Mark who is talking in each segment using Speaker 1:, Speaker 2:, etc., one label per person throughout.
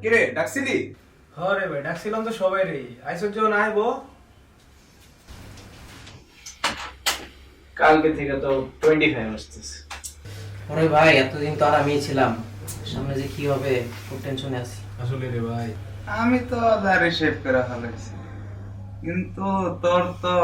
Speaker 1: কিরে ডাকছিলি?
Speaker 2: হরে ভাই ডাকছিলাম তো সবাই রে, আইসো যখন আইবো।
Speaker 1: কালকে থেকে তো 25 আসতেছে।
Speaker 3: আরে ভাই এতদিন তো আর আমিই ছিলাম, সামনে যে কি হবে খুব টেনশনে আছি।
Speaker 2: আসলে রে ভাই
Speaker 1: আমি তো দাড়ি শেভ করে ফেলেছি, কিন্তু তোর তো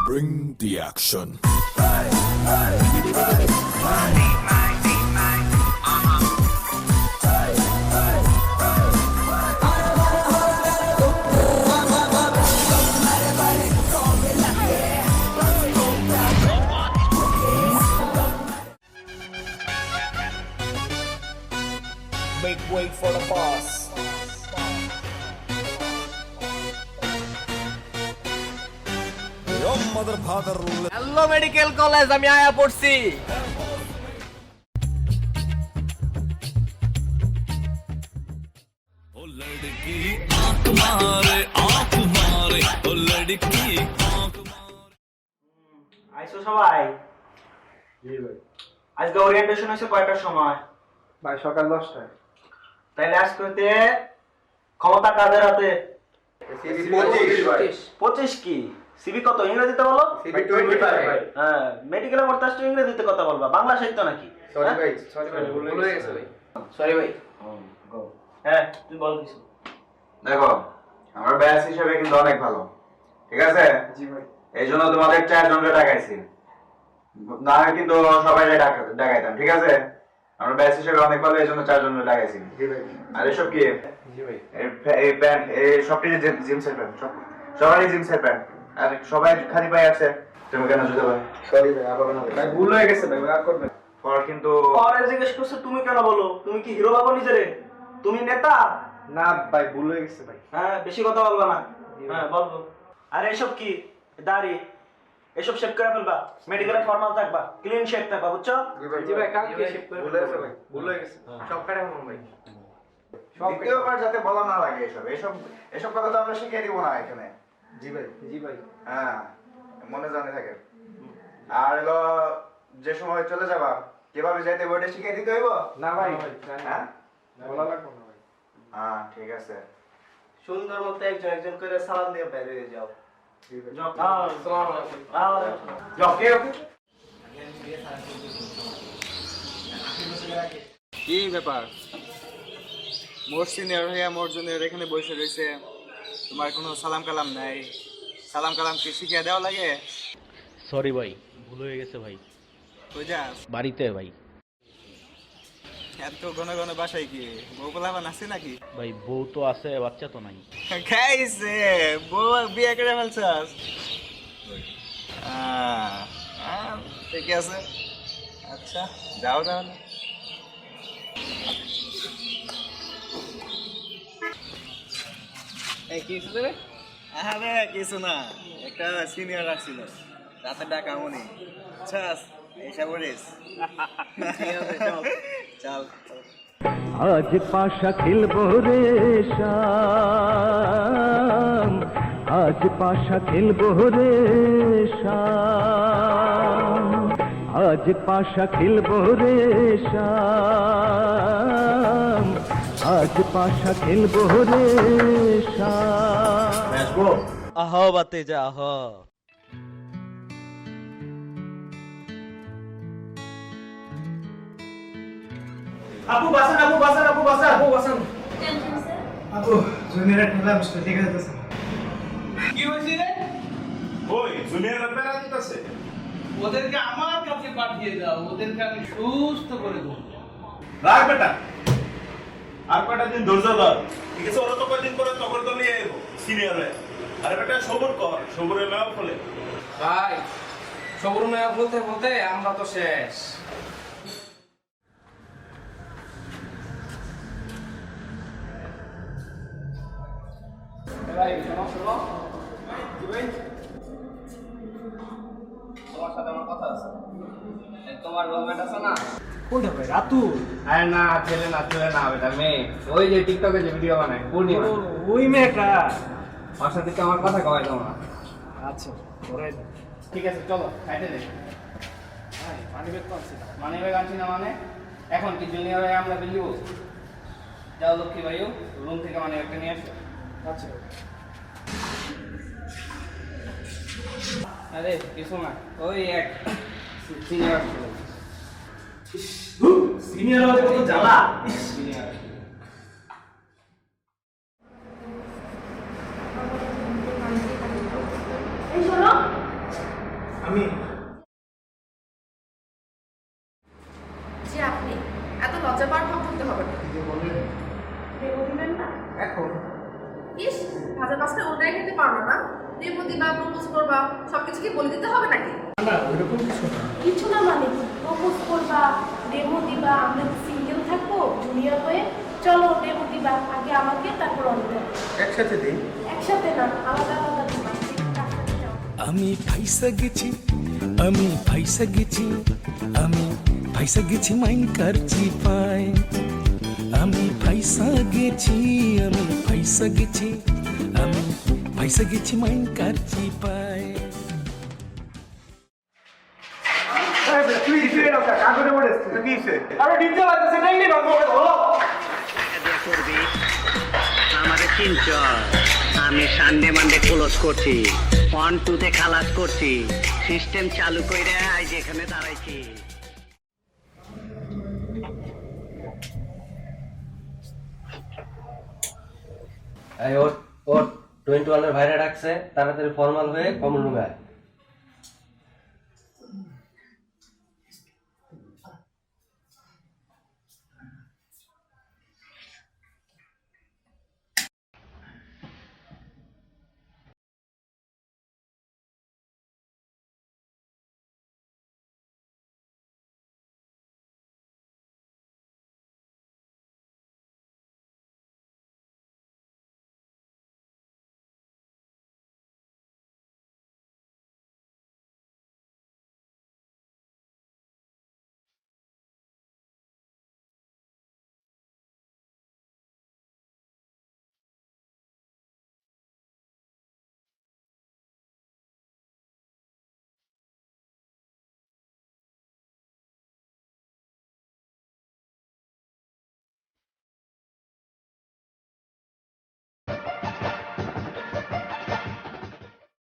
Speaker 4: Bring the action.
Speaker 5: Make way for the boss.
Speaker 4: Your mother, father.
Speaker 5: Hello medical college, আমি আয়া পড়ছি।
Speaker 4: Oh ladki aankh mare, oh ladki aankh mare.
Speaker 6: আইসো সবাই।
Speaker 2: জি ভাই।
Speaker 6: আজকে ওরিয়েন্টেশন আছে কয়টার সময়?
Speaker 2: ভাই সকাল 10টায়।
Speaker 6: তাইলে আজকে ক্ষমতা কাদের হাতে? 25 কি? সিভি কত ইংরেজিতে বলো?
Speaker 2: ভাই 25 ভাই।
Speaker 6: হ্যাঁ, মেডিকেলে পড়তে আসছো ইংরেজিতে কথা বলবা, বাংলা সাহিত্য নাকি?
Speaker 2: সরি ভাই, ভুল হয়ে গেছে ভাই।
Speaker 3: সরি ভাই।
Speaker 6: হ্যাঁ, তুই বল কিছু।
Speaker 1: দেখো, আমার ব্যাচ হিসেবে কিন্তু অনেক ভালো, ঠিক আছে?
Speaker 2: জি ভাই।
Speaker 1: এই জন্য তোমাদের 4 জনকে ডাকাইছি, না হয় কিন্তু সবাই ডাকাইতাম, ঠিক আছে? আমার ব্যাচ হিসেবে অনেক ভালো, এই জন্য 4 জনকে ডাকাইছি।
Speaker 2: জি ভাই।
Speaker 1: আর এসব কি?
Speaker 2: জি ভাই।
Speaker 1: এই প্যান্ট, এই সবটি জিম সেট প্যান্ট, সবাই জিম সেট প্যান্ট, আর সবাই খালি পায়ে আছে, তুমি কেন জুতো ভাই?
Speaker 2: সরি ভাই, আবার না ভাই, ভুল হয়ে গেছে ভাই, আর করবেন।
Speaker 1: পর কিন্তু
Speaker 6: পরে জিজ্ঞেস করছো তুমি কেন বলো? তুমি কি হিরো ভাবো নিজেরে? তুমি নেতা?
Speaker 2: না ভাই, ভুল হয়ে গেছে ভাই।
Speaker 6: হ্যাঁ, বেশি কথা বলবা না। হ্যাঁ, বলবো। আর এসব কি? দাড়ি এসব শেভ করে ফেলবা, মেডিকেলে ফর্মাল থাকবা, ক্লিন শেভ থাকবা, বুঝছো?
Speaker 2: জি ভাই, কালকে শেভ করে ভুল হয়ে গেছে ভাই, ভুল হয়ে গেছে। সব কাটা হলো ভাই।
Speaker 1: দ্বিতীয়বার যাতে বলা না লাগে এসব কথা তো আমরা শিখিয়ে দিব না এখানে।
Speaker 2: জি ভাই। জি ভাই।
Speaker 1: হ্যাঁ, মনে জানে থাকে। আর হলো যে সময় চলে যাবা কিভাবে যাইতে ওইটা শিখিয়ে দিতে হইব?
Speaker 2: না ভাই,
Speaker 1: হ্যাঁ,
Speaker 2: বলা লাগবে না ভাই।
Speaker 1: হ্যাঁ, ঠিক আছে।
Speaker 6: সুন্দর মতো একজন একজন করে সালাম দিয়ে বের হয়ে যাও।
Speaker 2: জি ভাই।
Speaker 1: কি ব্যাপার? মোর সিনিয়র হইয়া মোর জুনিয়র এখানে বসে রয়েছে, তোমার কোনো সালাম কালাম নাই? সালাম কালাম কি শিখিয়ে দেওয়া লাগে?
Speaker 7: সরি ভাই, ভুল হয়ে গেছে ভাই।
Speaker 1: কই যাস?
Speaker 7: বাড়িতে ভাই।
Speaker 1: এত ঘন ঘন বাসায় কি বউ পোলাপান আছে নাকি?
Speaker 7: ভাই বউ তো আছে, বাচ্চা তো নাই।
Speaker 1: খাইছে বউ বিয়ে করে ফেলছাস? ঠিক আছে, আচ্ছা যাও তাহলে। আরে কিছু না, একটা সিনিয়র আসছিল, রাতে ডাকা মনি চাস এইসব বলিস। চল
Speaker 8: আজ পাশা খেলবো রে শাম, আজ পাশা খেলবো রে শাম, আজ পাশা খেলবো রে শাম, আজ পাশা খেলবো রে শাম।
Speaker 5: আহ বাতে যা আহ।
Speaker 2: আপু বাসান, আপু বাসান, আপু বাসান, আপু বাসান। আপু জুনিয়র ঠেলা বসতে ঠিক আছে।
Speaker 1: কি হয়েছে রে? ওই জুনিয়র প্যারা দিতেছে।
Speaker 2: ওদেরকে আমার কাছে পাঠিয়ে দাও, ওদেরকে আমি সুস্থ করে দেবো।
Speaker 6: রাখ বেটা, আর কয়টা দিন ধৈর্য ধর, ঠিক আছে? ওরা তো কয়দিন পরে তখন তো নিয়ে এলো সিনিয়র হয়ে। আরে বেটা সবর কর, সবরের মেয়া ফলে।
Speaker 3: ভাই সবর মেয়া বলতে বলতে আমরা তো শেষ। ভাই শোনো শোনো, তোমার সাথে আমার কথা আছে। তোমার রুমমেট আছে না?
Speaker 2: কোনটা ভাই? রাতুল?
Speaker 3: আরে না, ছেলে না, ছেলে না, বেটা মেয়ে। ওই যে টিকটকে যে ভিডিও বানায় পূর্ণিমা,
Speaker 2: ওই মেয়েটা?
Speaker 3: ওর সাথে কি আমার কথা কয় তোমরা?
Speaker 2: আচ্ছা, ওরাই না।
Speaker 3: ঠিক আছে চলো খাইতে দে।
Speaker 2: ভাই পানি বের করছি না।
Speaker 3: মানি ব্যাগ আনছি না মানে? এখন কি জুনিয়র হয়ে আমরা বিল দিব? যাও লক্ষ্মী ভাইও, রুম থেকে মানি ব্যাগটা নিয়ে আসো।
Speaker 2: আচ্ছা
Speaker 3: আরে কিছু না, ওই এক সিনিয়র ছিল।
Speaker 2: সিনিয়র হওয়ার কত জ্বালা।
Speaker 3: সিনিয়র
Speaker 9: এই শোনো,
Speaker 2: আমি
Speaker 9: যে আপনি এত লজ্জা পাওয়ার ভাব করতে হবে না। দেবো দিবেন না?
Speaker 3: এখন
Speaker 9: ইস, ভাজা মাছটা উল্টাই খেতে পারো না? দেবো দিবা, প্রপোজ করবা, সবকিছু কি বলে দিতে হবে নাকি?
Speaker 2: না, ওইরকম কিছু না।
Speaker 10: কিছু না মানে প্রপোজ করবা, ডেমো দিবা, আমরা সিঙ্গেল থাকবো জুনিয়র হয়ে। চলো ডেমো দিবা, আগে আমাকে তারপর অন্যদের।
Speaker 2: একসাথে দিই।
Speaker 10: একসাথে না, আলাদা আলাদা দিবা।
Speaker 4: আমি ফাইসা গেছি, আমি ফাইসা গেছি, আমি ফাইসা গেছি মাইন কারছি পাই। আমি ফাইসা গেছি, আমি ফাইসা গেছি, আমি ফাইসা গেছি মাইন কারছি পাই।
Speaker 2: তুই কাগজে পড়েছিস কি হয়েছে? আরে ডিজে বাজছে নাই নি বাবু।
Speaker 11: করবি আমাদের চিনচ, আমি সানডে মানডে ক্লোজ করছি, 1-2 খালাস করছি, সিস্টেম চালু করে আজ এখানে দাঁড়াইছি।
Speaker 3: এই ওর 21 এর ভাইরা ডাকছে, তাড়াতাড়ি ফর্মাল হয়ে কমন রুমে আয়।